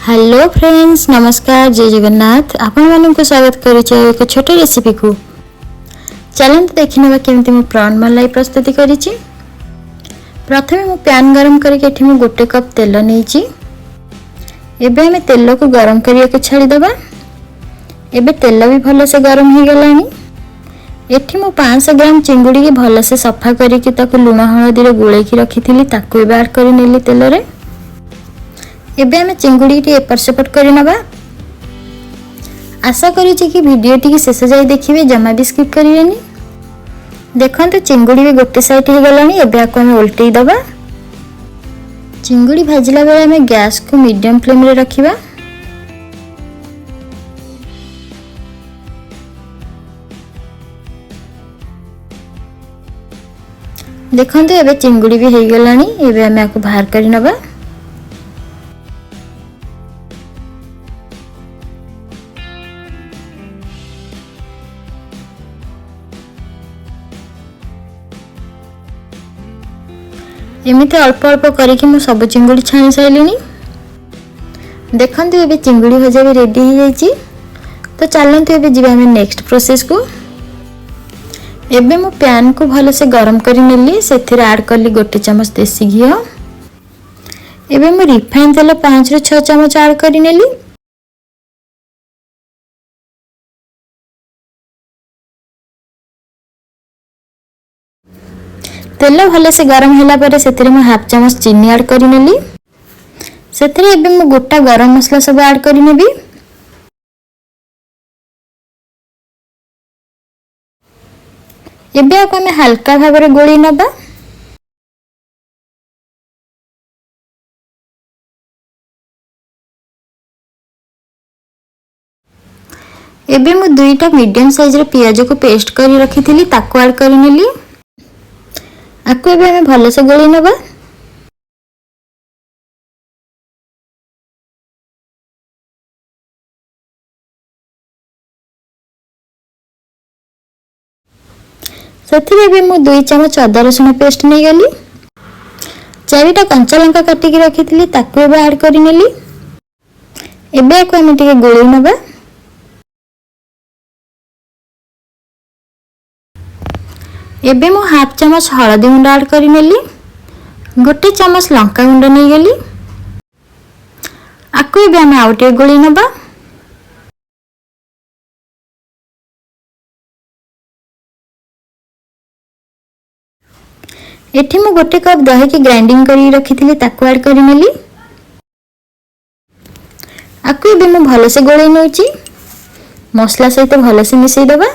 Hello friends, नमस्कार, जय जगन्नाथ। आपण मानक स्वागत करुचे एक छोट रेसिपी को। चलते देखने केमती मु प्रॉन मलाई प्रस्तुति करिछि। प्रथमे मु पैन गरम करके एठी मु 1 कप तेल नेछि। एबे हमें तेल को गरम करिया के छाड़ी दबा। एबे तेल भी भलो से गरम हो गलानी। एठी मु 500 ग्राम चिंगुड़ी के भलो से सफा करके ताको लूण हळदी रे गोळै की रखिथिली, ताको एबे ऐड करि नेली तेल रे। एबे हमें चिंगुड़ी टी एपर सेपट करि नबा। आशा करी कि वीडियो टी शेष जाए देखिए, जमा भी स्किप करिवेनी। देखंतु चिंगुड़ी भी गोटे साइड हो गलानी। एबे आको हमें उल्टै दबा। चिंगुड़ी भाजिला बेले हमें गैस को मीडियम फ्लेम रे रखिबा। देखंतु एबे चिंगुड़ी भी हो गलानी। एबे हमें आको बाहर करि नबा। एमती अल्प अल्प करके मु सब चिंगुड़ी छाणी साइलिनी। देखंतु एबे चिंगुड़ी भजा भी रेडी हो जाइछि। तो चलंतु एबे जिबा हम नेक्स्ट प्रोसेस को। एबे मु पैन को भलो से गरम करि नेली। सेथिरे ऐड करली 1 चम्मच देसी घी। एबे मु रिफाइन तेल 5 ରୁ 6 चम्मच ऐड करि नेली। तेल भलो से गरम होला परे सेथिरे मु हाफ चम्मच चीनी ऐड करि नेली। सेथिरे एबे मु गोटा गरम मसला सब ऐड करि नेबी। एबे आको हमें हल्का भाबरे गोळी नबा। एबे मु 2टा मीडियम साइज रे पियाज को पेस्ट करी रखिथिली, ताको ऐड करि नेली। आको एबे हमें भलो से गोळी नबा। सेथिरे एबे मु 2 चम्मच अदा रसुण पेस्ट नै गली। 4टा कंचा लंका काटी के रखिथिली, ताको एबे ऐड करि नेली। एबे आको हम टिके गोळी नबा। एबे मु हाफ चम्मच हळदी गुंड ऐड करि नेली। 1 चम्मच लंका गुंड नै गली। आको एबे हम आउटे गोळी नबा। एठी मु 1 कप दही के ग्राइंडिंग करी रखिथिली, ताको ऐड करि नेली। आको एबे मु भलो से गोळै नउची। मसला सहित भलो से मिसै दबा।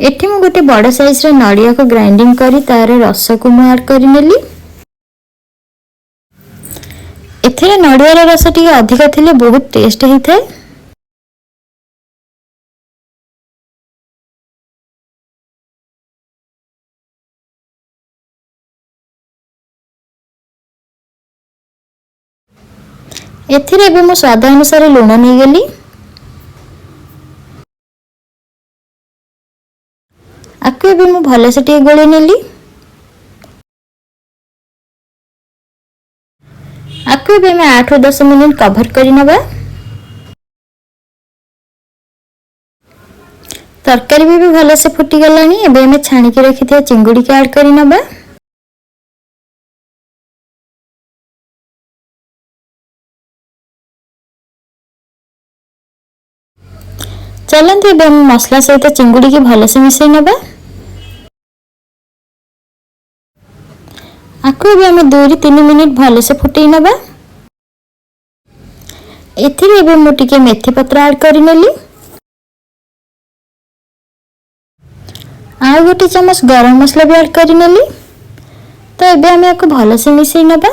एठी मु गोटे बड़ साइज रे नडिया को ग्राइंडिंग करी तार रस को मु ऐड करि नेली। एथिरे नडिया रे रस टिके अधिक थिले बहुत टेस्ट हेइ थाए। एथिरे एबे मु स्वाद अनुसार लूण नै गली। आको एबे मु भलो से टिके गोळै नेली। आको एबे मैं 8 ରୁ 10 मिनिट कवर करि नबा। तरकारी भी भलो से फुटी गलानी। एबे हमें छाणी के रखिथिया चिंगुड़ी के ऐड करि नबा। चलंतु एबे हम मसला सहित चिंगुड़ी के भलो से मिसै नबा। आको एबे हमें 2 ରୁ 3 मिनिट भलो से फुटै नबा। एथिरे एबे मु टिके मेथी पत्र ऐड करि नेली। आ 1 चम्मच गरम मसला भी ऐड करि नेली। तो एबे हमें आको भलो से मिसै नबा।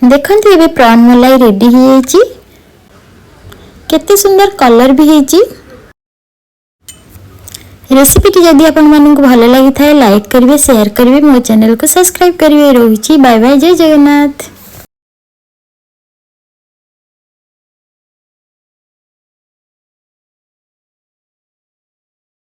देखंतु एबे प्रॉन मलाई रेडी हो जाइछि। केते सुंदर कलर भी हेछि। रेसिपी टी जदि आपन मानक भलो लागि थाए लाइक करिवे, शेयर करिवे, मो चैनल को सब्सक्राइब करिवे। रहूछि बाय बाय, जय जगन्नाथ।